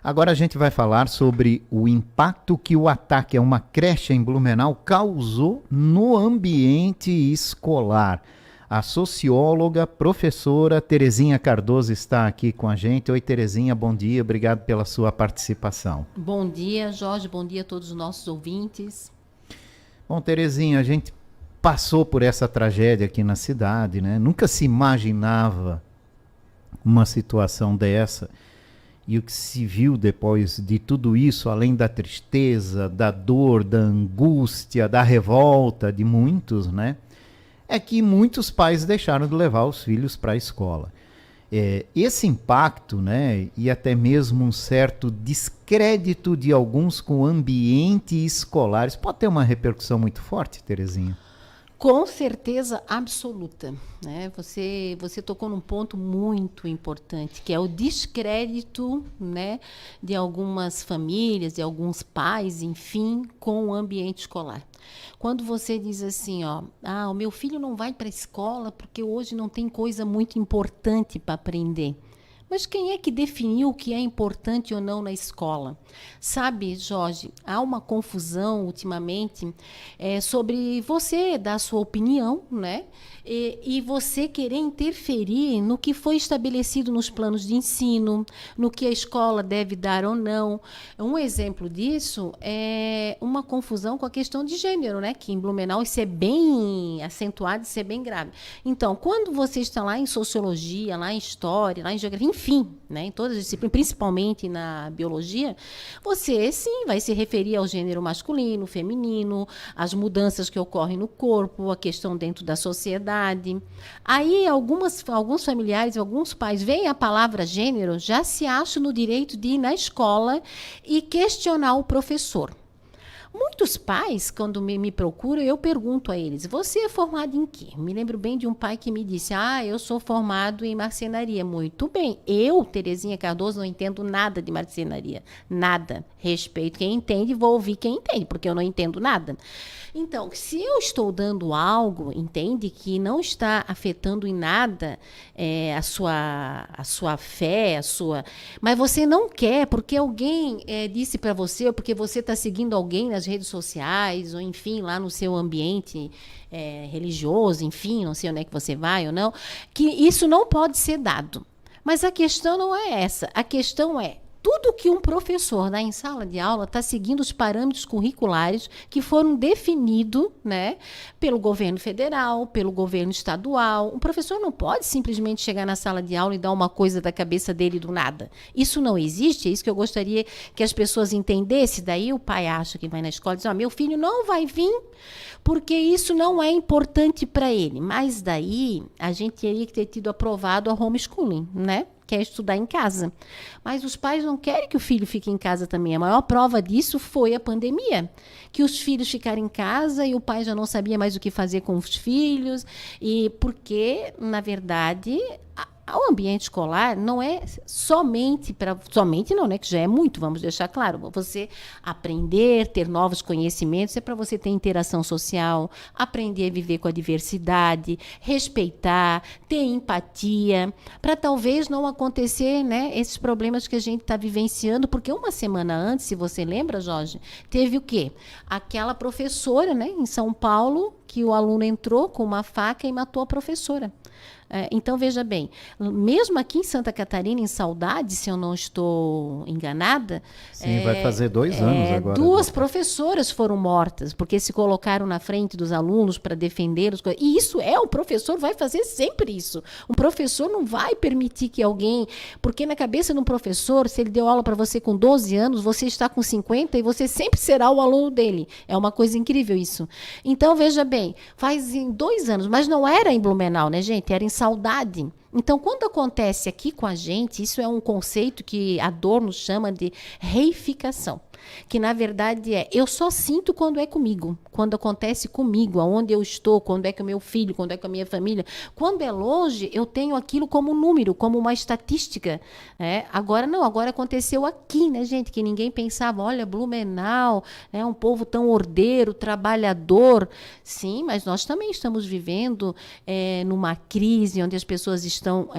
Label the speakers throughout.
Speaker 1: Agora a gente vai falar sobre o impacto que o ataque a uma creche em Blumenau causou no ambiente escolar. A socióloga, professora Terezinha Cardoso está aqui com a gente. Oi, Terezinha, bom dia, obrigado pela sua participação.
Speaker 2: Bom dia, Jorge, bom dia a todos os nossos ouvintes.
Speaker 1: Bom, Terezinha, a gente passou por essa tragédia aqui na cidade, né? Nunca se imaginava uma situação dessa. E o que se viu depois de tudo isso, além da tristeza, da dor, da angústia, da revolta de muitos, né? É que muitos pais deixaram de levar os filhos para a escola. Esse impacto, né, e até mesmo um certo descrédito de alguns com o ambiente escolar, isso pode ter uma repercussão muito forte, Terezinha?
Speaker 2: Com certeza absoluta, né? Você tocou num ponto muito importante, que é o descrédito, né, de algumas famílias, de alguns pais, enfim, com o ambiente escolar. Quando você diz assim, ó, o meu filho não vai para a escola porque hoje não tem coisa muito importante para aprender. Mas quem é que definiu o que é importante ou não na escola? Sabe, Jorge, há uma confusão ultimamente sobre você dar a sua opinião, né? E você querer interferir no que foi estabelecido nos planos de ensino, no que a escola deve dar ou não. Um exemplo disso é uma confusão com a questão de gênero, né? Que em Blumenau isso é bem acentuado, isso é bem grave. Então, quando você está lá em sociologia, lá em história, lá em geografia, enfim, né, em todas as disciplinas, principalmente na biologia, você sim vai se referir ao gênero masculino, feminino, as mudanças que ocorrem no corpo, a questão dentro da sociedade. Aí alguns familiares, alguns pais veem a palavra gênero, já se acham no direito de ir na escola e questionar o professor. Muitos pais, quando me procuram, eu pergunto a eles, você é formado em quê? Me lembro bem de um pai que me disse, eu sou formado em marcenaria. Muito bem, eu, Terezinha Cardoso, não entendo nada de marcenaria, nada. Respeito quem entende, vou ouvir quem entende, porque eu não entendo nada. Então, se eu estou dando algo, entende, que não está afetando em nada a sua fé, mas você não quer, porque alguém disse para você, ou porque você está seguindo alguém nas redes sociais, ou enfim, lá no seu ambiente religioso, enfim, não sei onde é que você vai ou não, que isso não pode ser dado. Mas a questão não é essa. A questão é, tudo que um professor dá em sala de aula está seguindo os parâmetros curriculares que foram definidos, né, pelo governo federal, pelo governo estadual. Um professor não pode simplesmente chegar na sala de aula e dar uma coisa da cabeça dele do nada. Isso não existe, é isso que eu gostaria que as pessoas entendessem. Daí o pai acha que vai na escola e diz, meu filho não vai vir porque isso não é importante para ele. Mas daí a gente teria que ter tido aprovado a homeschooling, né? Quer estudar em casa. Mas os pais não querem que o filho fique em casa também. A maior prova disso foi a pandemia. Que os filhos ficaram em casa e o pai já não sabia mais o que fazer com os filhos. E porque, na verdade, o ambiente escolar não é somente para... Somente não, né? Que já é muito, vamos deixar claro. Você aprender, ter novos conhecimentos, é para você ter interação social, aprender a viver com a diversidade, respeitar, ter empatia, para talvez não acontecer, né, esses problemas que a gente está vivenciando, porque uma semana antes, se você lembra, Jorge, teve o quê? Aquela professora, né, em São Paulo, que o aluno entrou com uma faca e matou a professora. Então, veja bem, mesmo aqui em Santa Catarina, em Saudade, se eu não estou enganada...
Speaker 1: Sim, vai fazer 2 anos agora.
Speaker 2: 2 professoras foram mortas, porque se colocaram na frente dos alunos para defender os... E isso o professor vai fazer sempre isso. Um professor não vai permitir que alguém... Porque na cabeça de um professor, se ele deu aula para você com 12 anos, você está com 50 e você sempre será o aluno dele. É uma coisa incrível isso. Então, veja bem, faz em 2 anos, mas não era em Blumenau, né, gente? Era em Saudade. Então, quando acontece aqui com a gente, isso é um conceito que Adorno chama de reificação. Que, na verdade, eu só sinto quando é comigo. Quando acontece comigo, aonde eu estou, quando é com o meu filho, quando é com a minha família. Quando é longe, eu tenho aquilo como um número, como uma estatística. Agora não, agora aconteceu aqui, né, gente? Que ninguém pensava, olha, Blumenau, um povo tão ordeiro, trabalhador. Sim, mas nós também estamos vivendo numa crise onde as pessoas estão estão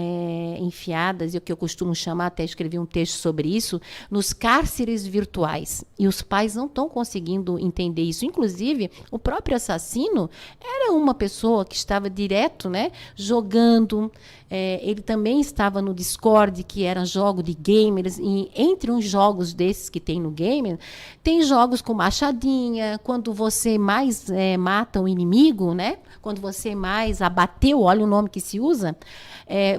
Speaker 2: enfiadas, e o que eu costumo chamar, até escrevi um texto sobre isso, nos cárceres virtuais. E os pais não estão conseguindo entender isso. Inclusive, o próprio assassino era uma pessoa que estava direto, né, jogando. Ele também estava no Discord, que era jogo de gamers, e entre uns jogos desses que tem no gamer, tem jogos com machadinha, quando você mais mata o inimigo, né? Quando você mais abateu, olha o nome que se usa,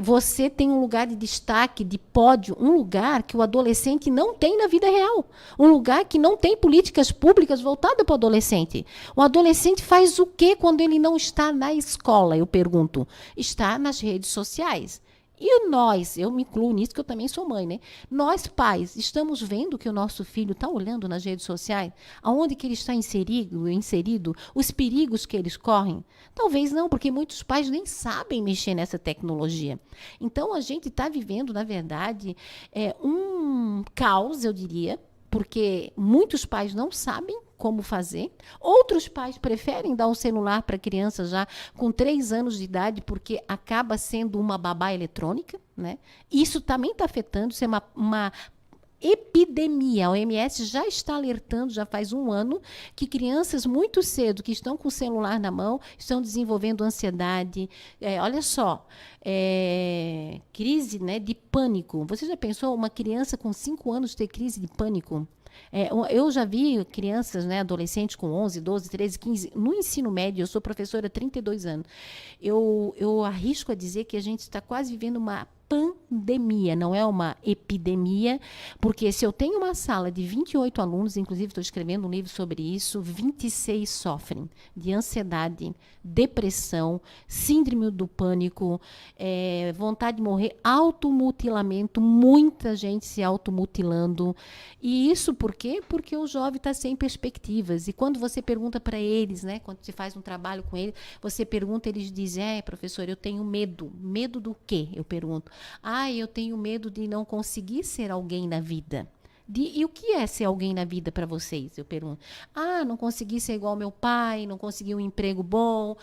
Speaker 2: você tem um lugar de destaque, de pódio, um lugar que o adolescente não tem na vida real, um lugar que não tem políticas públicas voltadas para o adolescente. O adolescente faz o quê quando ele não está na escola, eu pergunto? Está nas redes sociais. E nós, eu me incluo nisso, que eu também sou mãe, né? Nós, pais, estamos vendo que o nosso filho está olhando nas redes sociais, aonde que ele está inserido, os perigos que eles correm? Talvez não, porque muitos pais nem sabem mexer nessa tecnologia. Então, a gente está vivendo, na verdade, um caos, eu diria, porque muitos pais não sabem como fazer. Outros pais preferem dar um celular para a criança já com 3 anos de idade, porque acaba sendo uma babá eletrônica, né? Isso também está afetando, isso é uma epidemia. A OMS já está alertando, já faz 1 ano, que crianças muito cedo, que estão com o celular na mão, estão desenvolvendo ansiedade. Olha só, crise, né, de pânico. Você já pensou uma criança com 5 anos ter crise de pânico? Eu já vi crianças, né, adolescentes com 11, 12, 13, 15, no ensino médio. Eu sou professora há 32 anos. Eu arrisco a dizer que a gente está quase vivendo uma pandemia, não é uma epidemia, porque se eu tenho uma sala de 28 alunos, inclusive estou escrevendo um livro sobre isso, 26 sofrem de ansiedade, depressão, síndrome do pânico, vontade de morrer, automutilamento, muita gente se automutilando. E isso por quê? Porque o jovem está sem perspectivas. E quando você pergunta para eles, né, quando você faz um trabalho com eles, você pergunta, eles dizem, professor, eu tenho medo. Medo do quê? Eu pergunto. Eu tenho medo de não conseguir ser alguém na vida. E o que é ser alguém na vida para vocês? Eu pergunto. Não consegui ser igual ao meu pai, não consegui um emprego bom,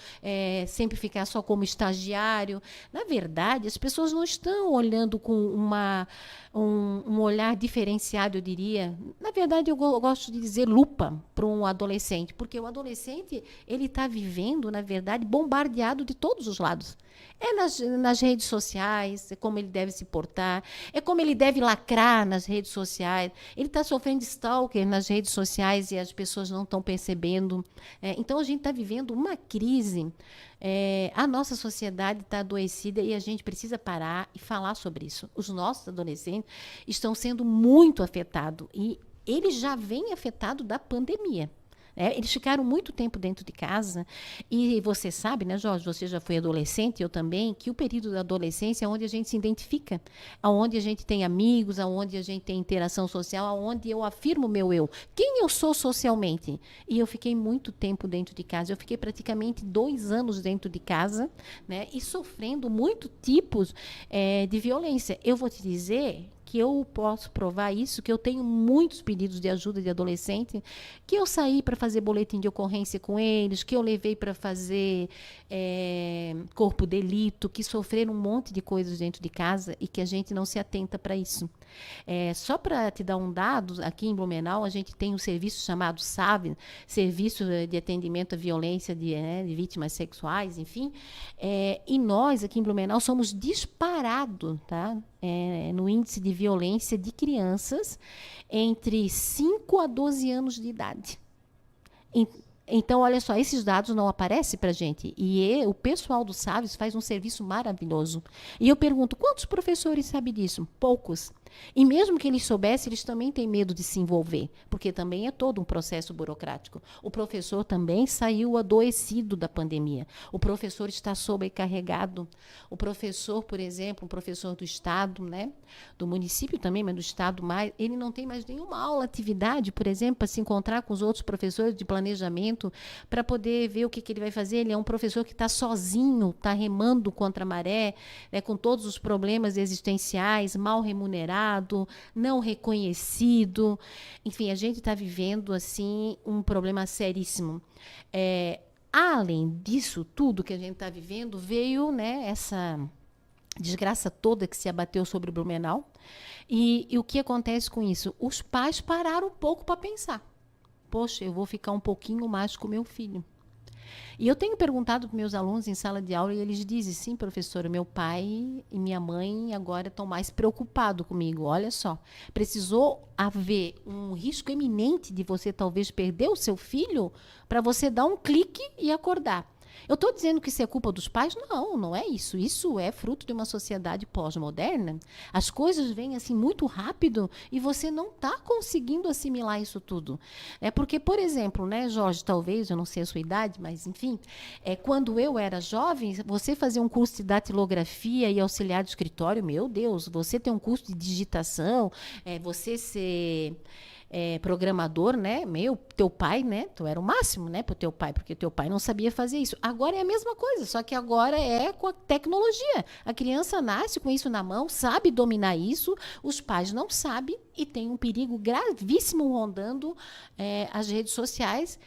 Speaker 2: sempre ficar só como estagiário. Na verdade, as pessoas não estão olhando com um olhar diferenciado, eu diria. Na verdade, eu gosto de dizer lupa para um adolescente, porque o adolescente ele está vivendo, na verdade, bombardeado de todos os lados. Nas redes sociais, é como ele deve se portar, é como ele deve lacrar nas redes sociais. Ele está sofrendo stalker nas redes sociais e as pessoas não estão percebendo. Então, a gente está vivendo uma crise. A nossa sociedade está adoecida e a gente precisa parar e falar sobre isso. Os nossos adolescentes estão sendo muito afetados e eles já vêm afetados da pandemia. Eles ficaram muito tempo dentro de casa e você sabe, né, Jorge, você já foi adolescente, eu também, que o período da adolescência é onde a gente se identifica, onde a gente tem amigos, onde a gente tem interação social, onde eu afirmo meu eu. Quem eu sou socialmente? E eu fiquei muito tempo dentro de casa, eu fiquei praticamente 2 anos dentro de casa, né, e sofrendo muitos tipos de violência. Eu vou te dizer que eu posso provar isso, que eu tenho muitos pedidos de ajuda de adolescente, que eu saí para fazer boletim de ocorrência com eles, que eu levei para fazer corpo de delito, que sofreram um monte de coisas dentro de casa e que a gente não se atenta para isso. Só para te dar um dado, aqui em Blumenau a gente tem um serviço chamado SAV, Serviço de Atendimento à Violência de Vítimas Sexuais, enfim, e nós aqui em Blumenau somos disparados, tá? No índice de violência de crianças entre 5 a 12 anos de idade. Então, olha só, esses dados não aparecem para a gente. E o pessoal do SAVES faz um serviço maravilhoso. E eu pergunto, quantos professores sabem disso? Poucos. E mesmo que eles soubessem, eles também têm medo de se envolver, porque também é todo um processo burocrático. O professor também saiu adoecido da pandemia. O professor está sobrecarregado. O professor, por exemplo, um professor do estado, né, do município também, mas do estado mais, ele não tem mais nenhuma aula, atividade, por exemplo, para se encontrar com os outros professores de planejamento, para poder ver o que ele vai fazer. Ele é um professor que está sozinho, está remando contra a maré, com todos os problemas existenciais, mal remunerado, não reconhecido. Enfim, a gente está vivendo assim um problema seríssimo. Além disso tudo que a gente está vivendo, veio, né, desgraça toda que se abateu sobre Blumenau. E o que acontece com isso? Os pais pararam um pouco para pensar. Poxa, eu vou ficar um pouquinho mais com meu filho. E eu tenho perguntado para meus alunos em sala de aula e eles dizem, sim, professora, meu pai e minha mãe agora estão mais preocupados comigo. Olha só, precisou haver um risco iminente de você talvez perder o seu filho para você dar um clique e acordar. Eu estou dizendo que isso é culpa dos pais? Não, não é isso. Isso é fruto de uma sociedade pós-moderna. As coisas vêm assim muito rápido e você não está conseguindo assimilar isso tudo. É porque, por exemplo, né, Jorge, talvez, eu não sei a sua idade, mas enfim, quando eu era jovem, você fazer um curso de datilografia e auxiliar de escritório, meu Deus, você ter um curso de digitação, você ser programador, né? Teu pai, né? Tu era o máximo, né, pro teu pai, porque teu pai não sabia fazer isso. Agora é a mesma coisa, só que agora é com a tecnologia. A criança nasce com isso na mão, sabe dominar isso, os pais não sabem e tem um perigo gravíssimo rondando as redes sociais,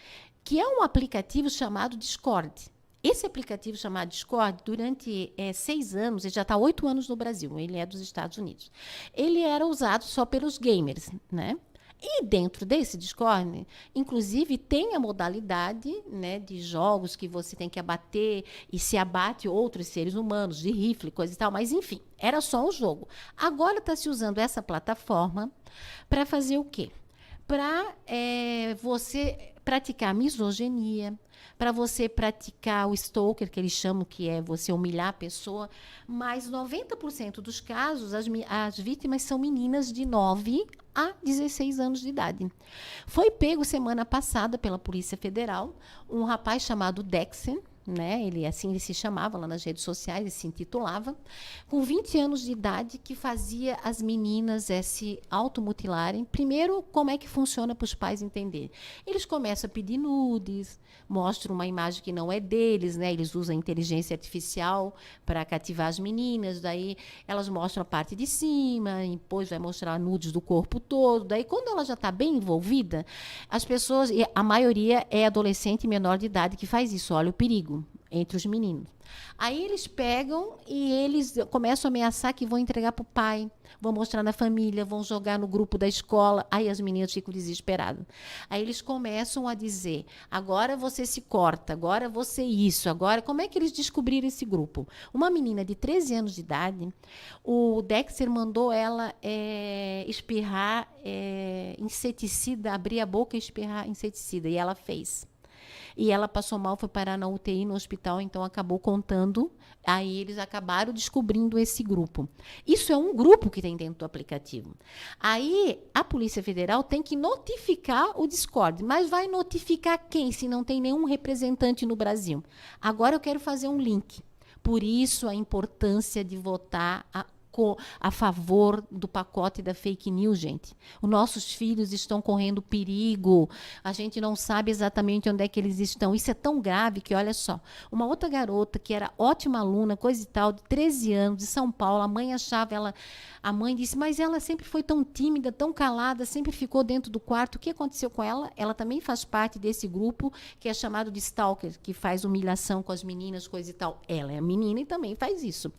Speaker 2: que é um aplicativo chamado Discord. Esse aplicativo chamado Discord, durante 6 anos, ele já está 8 anos no Brasil, ele é dos Estados Unidos. Ele era usado só pelos gamers, né? E dentro desse Discord, inclusive, tem a modalidade, né, de jogos que você tem que abater e se abate outros seres humanos, de rifle, coisa e tal, mas enfim, era só um jogo. Agora está se usando essa plataforma para fazer o quê? Para você praticar misoginia, para você praticar o stalker, que eles chamam, que é você humilhar a pessoa, mas 90% dos casos, as vítimas são meninas de 9 a 16 anos de idade. Foi pego semana passada pela Polícia Federal um rapaz chamado Dexter, né? Ele se chamava lá nas redes sociais, ele se intitulava, com 20 anos de idade, que fazia as meninas se automutilarem. Primeiro, como é que funciona para os pais entenderem? Eles começam a pedir nudes, mostram uma imagem que não é deles, né? Eles usam a inteligência artificial para cativar as meninas, daí elas mostram a parte de cima, e depois vai mostrar nudes do corpo todo. Daí, quando ela já está bem envolvida, as pessoas, a maioria é adolescente e menor de idade que faz isso, olha o perigo entre os meninos. Aí eles pegam e eles começam a ameaçar que vão entregar para o pai, vão mostrar na família, vão jogar no grupo da escola. Aí as meninas ficam desesperadas. Aí eles começam a dizer, agora você se corta, agora você isso, agora... Como é que eles descobriram esse grupo? Uma menina de 13 anos de idade, o Dexter mandou ela espirrar inseticida, abrir a boca e espirrar inseticida, e ela fez. E ela passou mal, foi parar na UTI, no hospital, então acabou contando. Aí eles acabaram descobrindo esse grupo. Isso é um grupo que tem dentro do aplicativo. Aí a Polícia Federal tem que notificar o Discord. Mas vai notificar quem, se não tem nenhum representante no Brasil? Agora eu quero fazer um link. Por isso a importância de votar a favor do pacote da fake news, gente. Os nossos filhos estão correndo perigo. A gente não sabe exatamente onde é que eles estão. Isso é tão grave que, olha só, uma outra garota que era ótima aluna, coisa e tal, de 13 anos, de São Paulo, a mãe achava ela... A mãe disse, mas ela sempre foi tão tímida, tão calada, sempre ficou dentro do quarto. O que aconteceu com ela? Ela também faz parte desse grupo que é chamado de stalker, que faz humilhação com as meninas, coisa e tal. Ela é menina e também faz isso.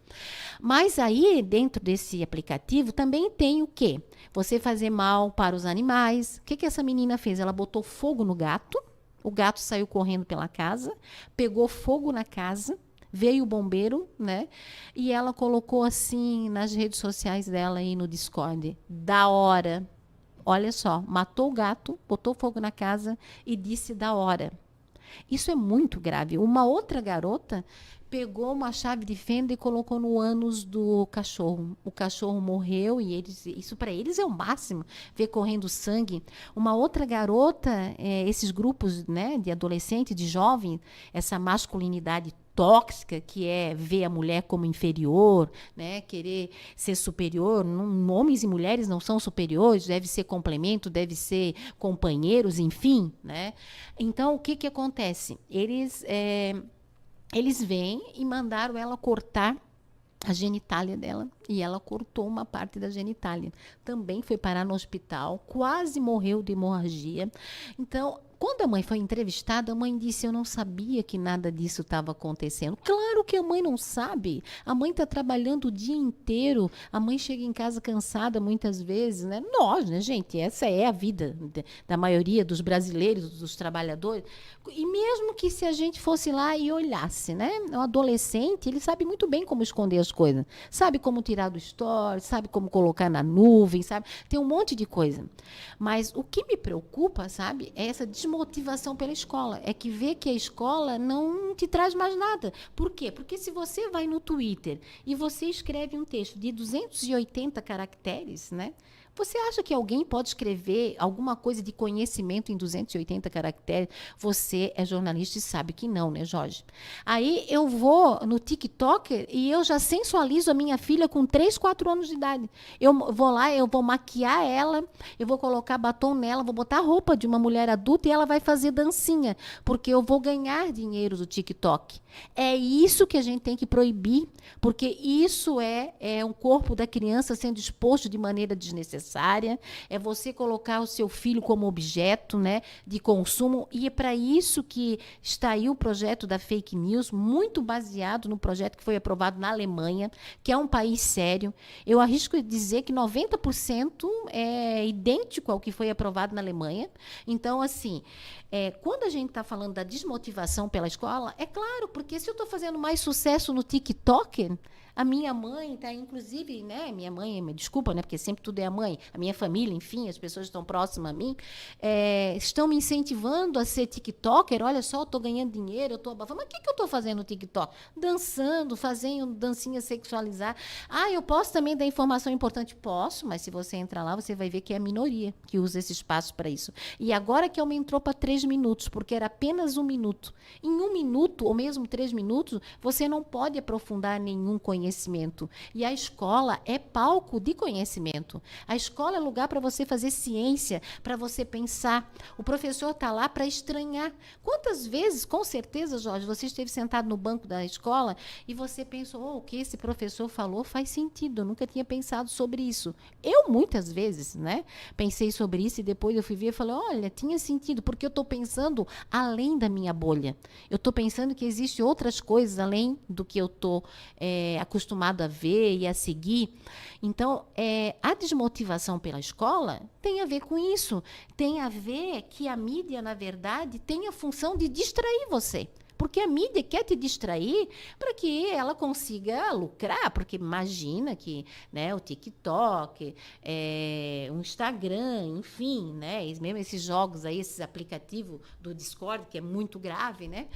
Speaker 2: Mas aí, dentro desse aplicativo, também tem o quê? Você fazer mal para os animais. O que essa menina fez? Ela botou fogo no gato, o gato saiu correndo pela casa, pegou fogo na casa, veio o bombeiro, né? E ela colocou assim nas redes sociais dela aí no Discord. Da hora. Olha só, matou o gato, botou fogo na casa e disse da hora. Isso é muito grave. Uma outra garota pegou uma chave de fenda e colocou no ânus do cachorro. O cachorro morreu e isso para eles é o máximo, ver correndo sangue. Uma outra garota, esses grupos, né, de adolescente, de jovem, essa masculinidade tóxica, que é ver a mulher como inferior, né, querer ser superior. Homens e mulheres não são superiores, deve ser complemento, deve ser companheiros, enfim, né? Então, o que acontece? Eles vêm e mandaram ela cortar a genitália dela, e ela cortou uma parte da genitália. Também foi parar no hospital, quase morreu de hemorragia. Então, Quando a mãe foi entrevistada, a mãe disse: eu não sabia que nada disso estava acontecendo. Claro que a mãe não sabe. A mãe está trabalhando o dia inteiro. A mãe chega em casa cansada muitas vezes, né? Nós, né, gente? Essa é a vida da maioria dos brasileiros, dos trabalhadores. E mesmo que se a gente fosse lá e olhasse, né? Um adolescente, ele sabe muito bem como esconder as coisas. Sabe como tirar do story, sabe como colocar na nuvem, sabe? Tem um monte de coisa. Mas o que me preocupa, sabe, é essa desmotivação pela escola. É que vê que a escola não te traz mais nada. Por quê? Porque se você vai no Twitter e você escreve um texto de 280 caracteres, né? Você acha que alguém pode escrever alguma coisa de conhecimento em 280 caracteres? Você é jornalista e sabe que não, né, Jorge? Aí eu vou no TikTok e eu já sensualizo a minha filha com 3, 4 anos de idade. Eu vou lá, eu vou maquiar ela, eu vou colocar batom nela, vou botar a roupa de uma mulher adulta e ela vai fazer dancinha, porque eu vou ganhar dinheiro do TikTok. É isso que a gente tem que proibir, porque isso é um corpo da criança sendo exposto de maneira desnecessária, é você colocar o seu filho como objeto, né, de consumo, e é para isso que está aí o projeto da fake news, muito baseado no projeto que foi aprovado na Alemanha, que é um país sério. Eu arrisco dizer que 90% é idêntico ao que foi aprovado na Alemanha. Então, assim, quando a gente está falando da desmotivação pela escola, é claro, porque se eu estou fazendo mais sucesso no TikTok, a minha mãe está, inclusive, né? Minha mãe, me desculpa, né? Porque sempre tudo é a mãe, a minha família, enfim, as pessoas que estão próximas a mim, estão me incentivando a ser TikToker. Olha só, eu estou ganhando dinheiro, eu estou abafando. Mas o que eu estou fazendo no TikTok? Dançando, fazendo dancinha sexualizar. Ah, eu posso também dar informação importante? Posso, mas se você entrar lá, você vai ver que é a minoria que usa esse espaço para isso. E agora que aumentou para 3 minutos, porque era apenas 1 minuto. Em 1 minuto, ou mesmo 3 minutos, você não pode aprofundar nenhum conhecimento. E a escola é palco de conhecimento. A escola é lugar para você fazer ciência, para você pensar. O professor está lá para estranhar. Quantas vezes, com certeza, Jorge, você esteve sentado no banco da escola e você pensou: o que esse professor falou faz sentido, eu nunca tinha pensado sobre isso. Eu, muitas vezes, né, pensei sobre isso e depois eu fui ver e falei: olha, tinha sentido, porque eu estou pensando além da minha bolha. Eu estou pensando que existem outras coisas além do que eu estou acostumado a ver e a seguir. Então, a desmotivação pela escola tem a ver com isso. Tem a ver que a mídia, na verdade, tem a função de distrair você. Porque a mídia quer te distrair para que ela consiga lucrar, porque imagina que, né, o TikTok, o Instagram, enfim, né, mesmo esses jogos aí, esses aplicativos do Discord, que é muito grave, né,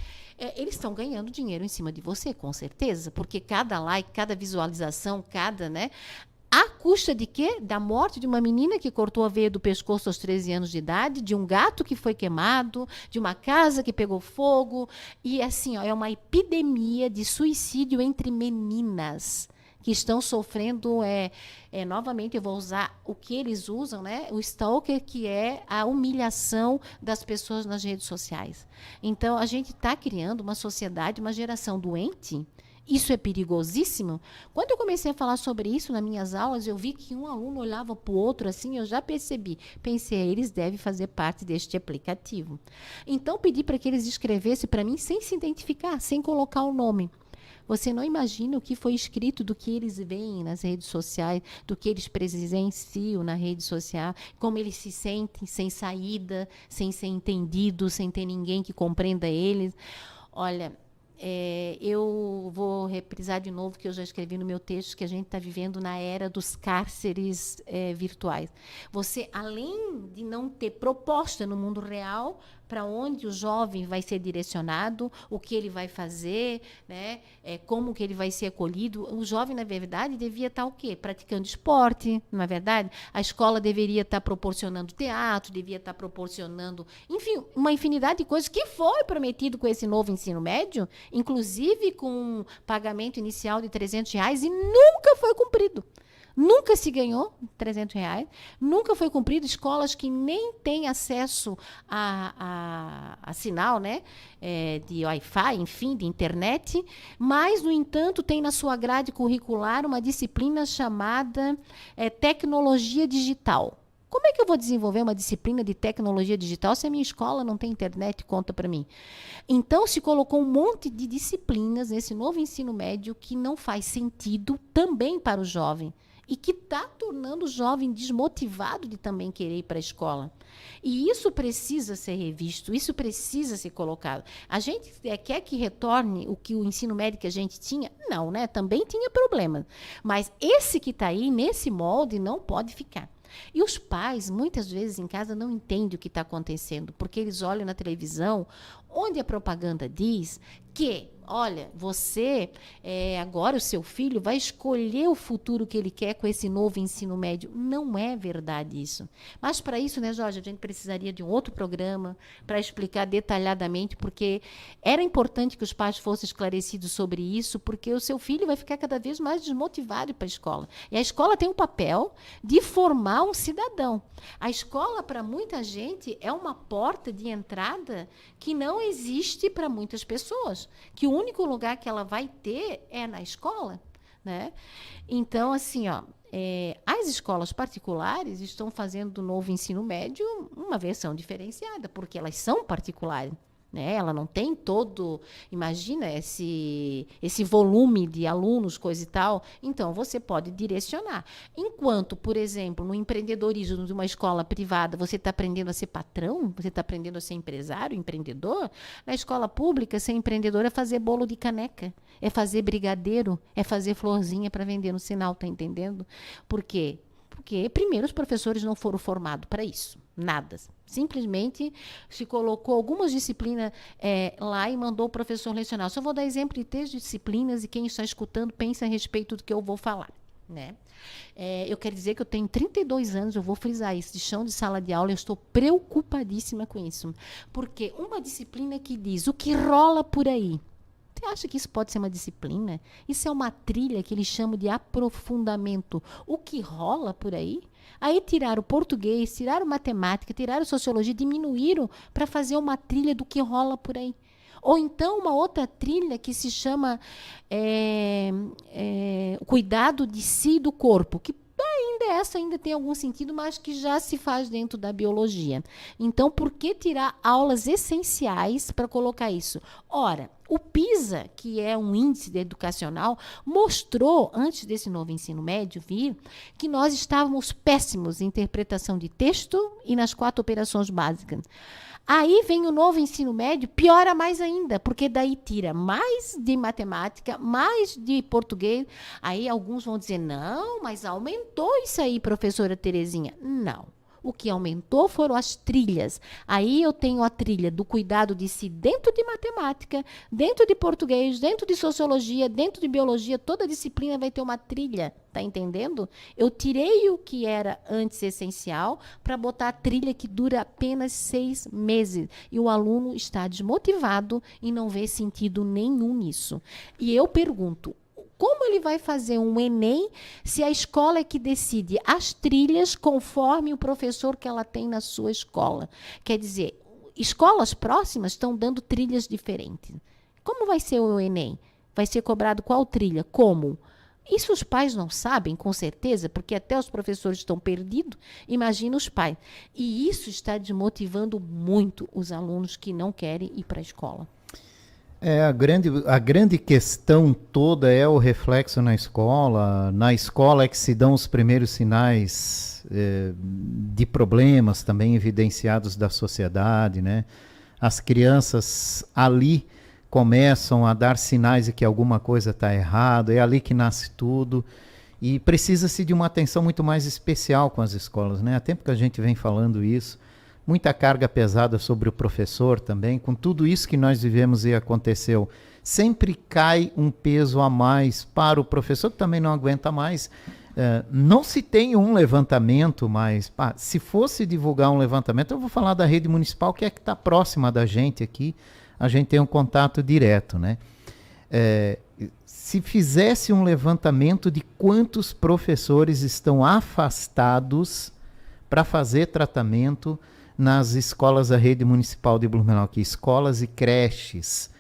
Speaker 2: eles estão ganhando dinheiro em cima de você, com certeza, porque cada like, cada visualização, né, à custa de quê? Da morte de uma menina que cortou a veia do pescoço aos 13 anos de idade, de um gato que foi queimado, de uma casa que pegou fogo. E assim, ó, é uma epidemia de suicídio entre meninas que estão sofrendo, novamente eu vou usar o que eles usam, né? O stalker, que é a humilhação das pessoas nas redes sociais. Então, a gente está criando uma sociedade, uma geração doente. Isso é perigosíssimo. Quando eu comecei a falar sobre isso nas minhas aulas, eu vi que um aluno olhava para o outro assim, eu já percebi. Pensei, eles devem fazer parte deste aplicativo. Então, pedi para que eles escrevessem para mim sem se identificar, sem colocar o nome. Você não imagina o que foi escrito do que eles veem nas redes sociais, do que eles presenciam na rede social, como eles se sentem sem saída, sem ser entendidos, sem ter ninguém que compreenda eles. Olha, eu vou reprisar de novo que eu já escrevi no meu texto, que a gente está vivendo na era dos cárceres virtuais. Você, além de não ter proposta no mundo real, para onde o jovem vai ser direcionado, o que ele vai fazer, né? Como que ele vai ser acolhido. O jovem, na verdade, devia estar o quê? Praticando esporte, não é verdade? A escola deveria estar proporcionando teatro, devia estar proporcionando, enfim, uma infinidade de coisas que foi prometido com esse novo ensino médio, inclusive com um pagamento inicial de R$300 e nunca foi cumprido. Nunca se ganhou R$300, nunca foi cumprido. Escolas que nem têm acesso a sinal, né, de Wi-Fi, enfim, de internet, mas, no entanto, tem na sua grade curricular uma disciplina chamada tecnologia digital. Como é que eu vou desenvolver uma disciplina de tecnologia digital se a minha escola não tem internet? Conta para mim. Então, se colocou um monte de disciplinas nesse novo ensino médio que não faz sentido também para o jovem e que está tornando o jovem desmotivado de também querer ir para a escola. E isso precisa ser revisto, isso precisa ser colocado. A gente quer que retorne o ensino médio que a gente tinha? Não, né? Também tinha problema. Mas esse que está aí, nesse molde, não pode ficar. E os pais, muitas vezes em casa, não entendem o que está acontecendo, porque eles olham na televisão, onde a propaganda diz que, olha, você, agora o seu filho vai escolher o futuro que ele quer com esse novo ensino médio. Não é verdade isso. Mas para isso, né, Jorge, a gente precisaria de um outro programa para explicar detalhadamente, porque era importante que os pais fossem esclarecidos sobre isso, porque o seu filho vai ficar cada vez mais desmotivado para a escola. E a escola tem o papel de formar um cidadão. A escola, para muita gente, é uma porta de entrada que não existe para muitas pessoas, que o único lugar que ela vai ter é na escola, né? Então, assim, as escolas particulares estão fazendo do novo ensino médio uma versão diferenciada, porque elas são particulares. Né? Ela não tem todo, imagina, esse volume de alunos, coisa e tal. Então, você pode direcionar. Enquanto, por exemplo, no empreendedorismo de uma escola privada, você está aprendendo a ser patrão, você está aprendendo a ser empresário, empreendedor. Na escola pública, ser empreendedor é fazer bolo de caneca, é fazer brigadeiro, é fazer florzinha para vender no sinal, tá entendendo? Por quê? Porque, primeiro, os professores não foram formados para isso. Nada. Simplesmente se colocou algumas disciplinas lá e mandou o professor lecionar. Só vou dar exemplo de 3 disciplinas e quem está escutando pensa a respeito do que eu vou falar. Né? Eu quero dizer que eu tenho 32 anos, eu vou frisar isso, de chão de sala de aula, eu estou preocupadíssima com isso. Porque uma disciplina que diz o que rola por aí. Você acha que isso pode ser uma disciplina? Isso é uma trilha que eles chamam de aprofundamento. O que rola por aí? Aí tiraram o português, tiraram matemática, tiraram sociologia, diminuíram para fazer uma trilha do que rola por aí. Ou então uma outra trilha que se chama cuidado de si e do corpo, que ainda tem algum sentido, mas que já se faz dentro da biologia. Então, por que tirar aulas essenciais para colocar isso? Ora, o PISA, que é um índice educacional, mostrou, antes desse novo ensino médio vir, que nós estávamos péssimos em interpretação de texto e nas 4 operações básicas. Aí vem o novo ensino médio, piora mais ainda, porque daí tira mais de matemática, mais de português. Aí alguns vão dizer, não, mas aumentou isso aí, professora Terezinha. Não. O que aumentou foram as trilhas. Aí eu tenho a trilha do cuidado de si dentro de matemática, dentro de português, dentro de sociologia, dentro de biologia. Toda disciplina vai ter uma trilha, tá entendendo? Eu tirei o que era antes essencial para botar a trilha que dura apenas 6 meses. E o aluno está desmotivado e não vê sentido nenhum nisso. E eu pergunto, como ele vai fazer um Enem se a escola é que decide as trilhas conforme o professor que ela tem na sua escola? Quer dizer, escolas próximas estão dando trilhas diferentes. Como vai ser o Enem? Vai ser cobrado qual trilha? Como? Isso os pais não sabem, com certeza, porque até os professores estão perdidos. Imagina os pais. E isso está desmotivando muito os alunos que não querem ir para a escola.
Speaker 1: A grande questão toda é o reflexo na escola. Na escola é que se dão os primeiros sinais de problemas também evidenciados da sociedade, né? As crianças ali começam a dar sinais de que alguma coisa está errada, é ali que nasce tudo. E precisa-se de uma atenção muito mais especial com as escolas, né? Há tempo que a gente vem falando isso. Muita carga pesada sobre o professor também, com tudo isso que nós vivemos e aconteceu. Sempre cai um peso a mais para o professor, que também não aguenta mais. Não se tem um levantamento, mas se fosse divulgar um levantamento, eu vou falar da rede municipal, que é que está próxima da gente aqui, a gente tem um contato direto, né? Se fizesse um levantamento de quantos professores estão afastados para fazer tratamento nas escolas da rede municipal de Blumenau, aqui, escolas e creches,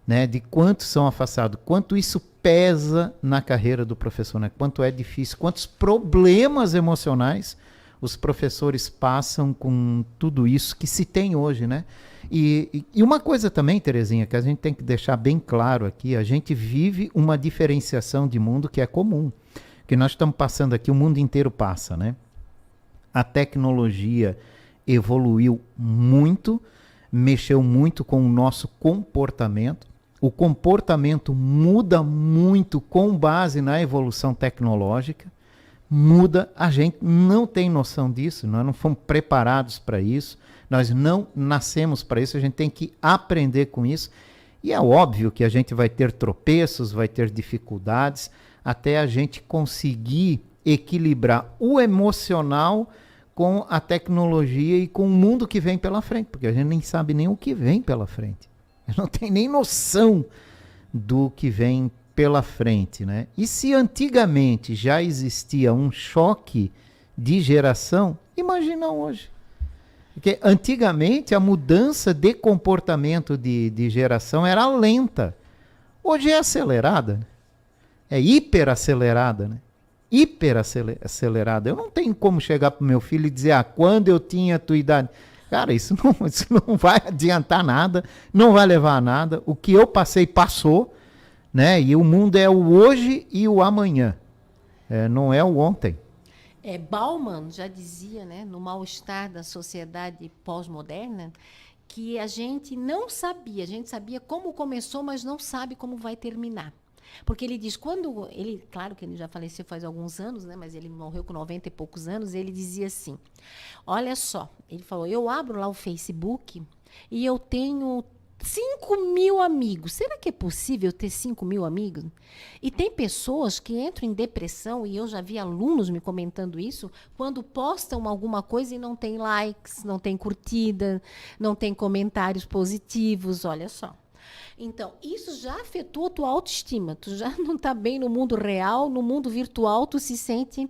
Speaker 1: né, de quantos são afastados, quanto isso pesa na carreira do professor, né, quanto é difícil, quantos problemas emocionais os professores passam com tudo isso que se tem hoje, né? E uma coisa também, Terezinha, que a gente tem que deixar bem claro aqui, a gente vive uma diferenciação de mundo que é comum. Que nós estamos passando aqui, o mundo inteiro passa, né? A tecnologia evoluiu muito, mexeu muito com o nosso comportamento. O comportamento muda muito com base na evolução tecnológica. Muda, a gente não tem noção disso, nós não fomos preparados para isso, nós não nascemos para isso, a gente tem que aprender com isso. E é óbvio que a gente vai ter tropeços, vai ter dificuldades, até a gente conseguir equilibrar o emocional com a tecnologia e com o mundo que vem pela frente, porque a gente nem sabe nem o que vem pela frente. Não tem nem noção do que vem pela frente, né? E se antigamente já existia um choque de geração, imagina hoje. Porque antigamente a mudança de comportamento de geração era lenta. Hoje é acelerada. É hiperacelerada, né? Hiperacelerada. Eu não tenho como chegar para o meu filho e dizer, quando eu tinha a tua idade... Cara, isso não vai adiantar nada, não vai levar a nada. O que eu passei, passou, né? E o mundo é o hoje e o amanhã. Não é o ontem.
Speaker 2: Bauman já dizia, né, no mal-estar da sociedade pós-moderna, que a gente não sabia, a gente sabia como começou, mas não sabe como vai terminar. Porque ele diz, claro que ele já faleceu faz alguns anos, né, mas ele morreu com 90 e poucos anos, ele dizia assim, olha só, ele falou, eu abro lá o Facebook e eu tenho 5.000 amigos. Será que é possível ter 5.000 amigos? E tem pessoas que entram em depressão, e eu já vi alunos me comentando isso, quando postam alguma coisa e não tem likes, não tem curtida, não tem comentários positivos, olha só. Então, isso já afetou a tua autoestima. Tu já não está bem no mundo real, no mundo virtual, tu se sente...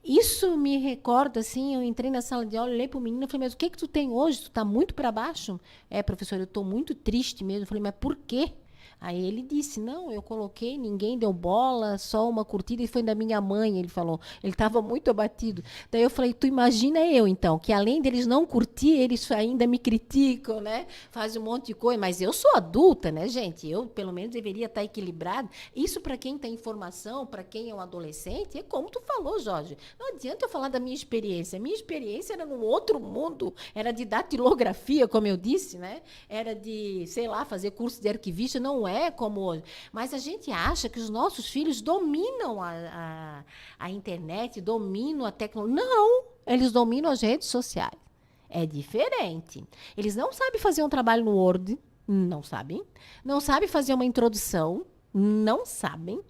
Speaker 2: Isso me recorda, assim, eu entrei na sala de aula, olhei para o menino e falei, mas o que tu tem hoje? Tu está muito para baixo? Professor, eu estou muito triste mesmo. Eu falei, mas por quê? Aí ele disse, não, eu coloquei, ninguém deu bola, só uma curtida, e foi da minha mãe, ele falou. Ele estava muito abatido. Daí eu falei, tu imagina eu, então, que além deles não curtir, eles ainda me criticam, né? Fazem um monte de coisa, mas eu sou adulta, né, gente? Eu, pelo menos, deveria estar equilibrado. Isso, para quem tem informação, para quem é um adolescente, é como tu falou, Jorge. Não adianta eu falar da minha experiência. Minha experiência era num outro mundo, era de datilografia, como eu disse, né? Era de, sei lá, fazer curso de arquivista, não é como hoje. Mas a gente acha que os nossos filhos dominam a internet, dominam a tecnologia. Não, eles dominam as redes sociais. É diferente. Eles não sabem fazer um trabalho no Word, não sabem. Não sabem fazer uma introdução, não sabem.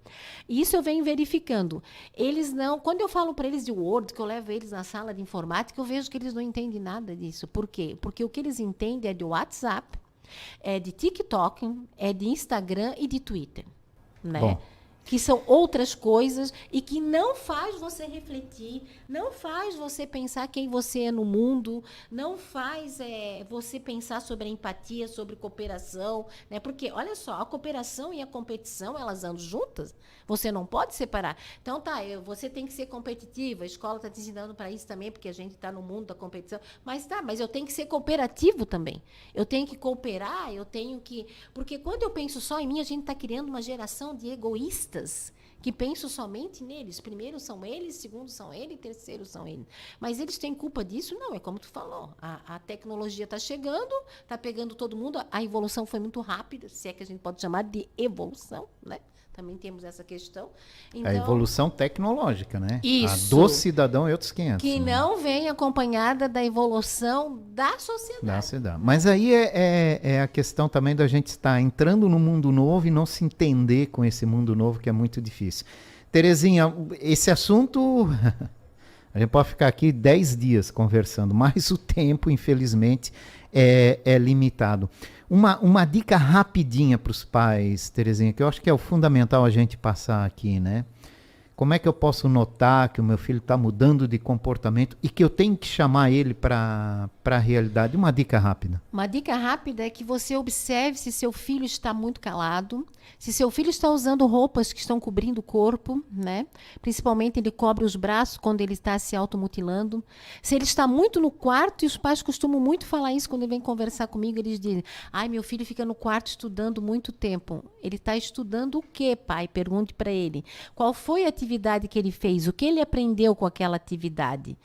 Speaker 2: Isso eu venho verificando. Eles não... Quando eu falo para eles de Word, que eu levo eles na sala de informática, eu vejo que eles não entendem nada disso. Por quê? Porque o que eles entendem é de WhatsApp, é de TikTok, é de Instagram e de Twitter, né?
Speaker 1: Bom.
Speaker 2: Que são outras coisas e que não faz você refletir, não faz você pensar quem você é no mundo, não faz você pensar sobre a empatia, sobre cooperação, né? Porque, olha só, a cooperação e a competição, elas andam juntas, você não pode separar. Então, você tem que ser competitiva, a escola está te ensinando para isso também, porque a gente está no mundo da competição, mas eu tenho que ser cooperativo também. Eu tenho que cooperar, eu tenho que... Porque quando eu penso só em mim, a gente está criando uma geração de egoístas, que pensam somente neles. Primeiro são eles, segundo são eles, terceiro são eles. Mas eles têm culpa disso? Não, é como tu falou. A tecnologia está chegando, está pegando todo mundo, a evolução foi muito rápida, se é que a gente pode chamar de evolução, né? Também temos essa questão. Então,
Speaker 1: a evolução tecnológica, né?
Speaker 2: Isso.
Speaker 1: A do cidadão e outros 500.
Speaker 2: Que
Speaker 1: né?
Speaker 2: não vem acompanhada da evolução da sociedade.
Speaker 1: Mas aí é a questão também da gente estar entrando no mundo novo e não se entender com esse mundo novo, que é muito difícil. Terezinha, esse assunto... A gente pode ficar aqui 10 dias conversando, mas o tempo, infelizmente, é limitado. Uma dica rapidinha para os pais, Terezinha, que eu acho que é o fundamental a gente passar aqui, né? Como é que eu posso notar que o meu filho está mudando de comportamento e que eu tenho que chamar ele para a realidade? Uma dica rápida.
Speaker 2: Uma dica rápida é que você observe se seu filho está muito calado, Se seu filho está usando roupas que estão cobrindo o corpo, né? Principalmente ele cobre os braços quando ele está se automutilando. Se ele está muito no quarto, e os pais costumam muito falar isso quando ele vem conversar comigo, eles dizem: ai, meu filho fica no quarto estudando muito tempo. Ele está estudando o quê, pai? Pergunte para ele. Qual foi a atividade que ele fez? O que ele aprendeu com aquela atividade?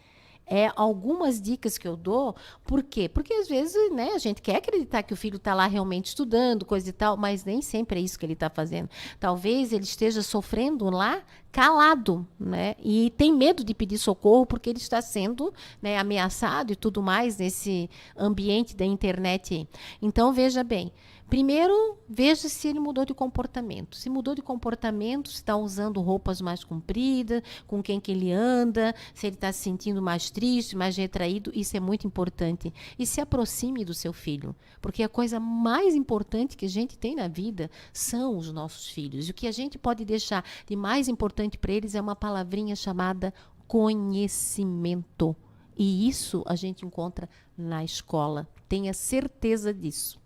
Speaker 2: Algumas dicas que eu dou. Por quê? Porque às vezes, né, a gente quer acreditar que o filho está lá realmente estudando, coisa e tal, mas nem sempre é isso que ele está fazendo. Talvez ele esteja sofrendo lá calado, né? E tem medo de pedir socorro porque ele está sendo, né, ameaçado e tudo mais nesse ambiente da internet. Então, veja bem. Primeiro, veja se ele mudou de comportamento. Se mudou de comportamento, se está usando roupas mais compridas, com quem que ele anda, se ele está se sentindo mais triste, mais retraído, isso é muito importante. E se aproxime do seu filho, porque a coisa mais importante que a gente tem na vida são os nossos filhos. E o que a gente pode deixar de mais importante para eles é uma palavrinha chamada conhecimento. E isso a gente encontra na escola. Tenha certeza disso.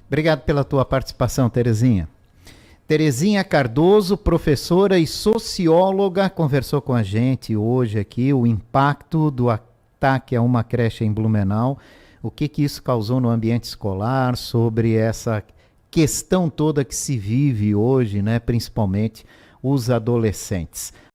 Speaker 1: Obrigado pela tua participação, Terezinha. Terezinha Cardoso, professora e socióloga, conversou com a gente hoje aqui o impacto do ataque a uma creche em Blumenau, o que isso causou no ambiente escolar, sobre essa questão toda que se vive hoje, né, principalmente os adolescentes.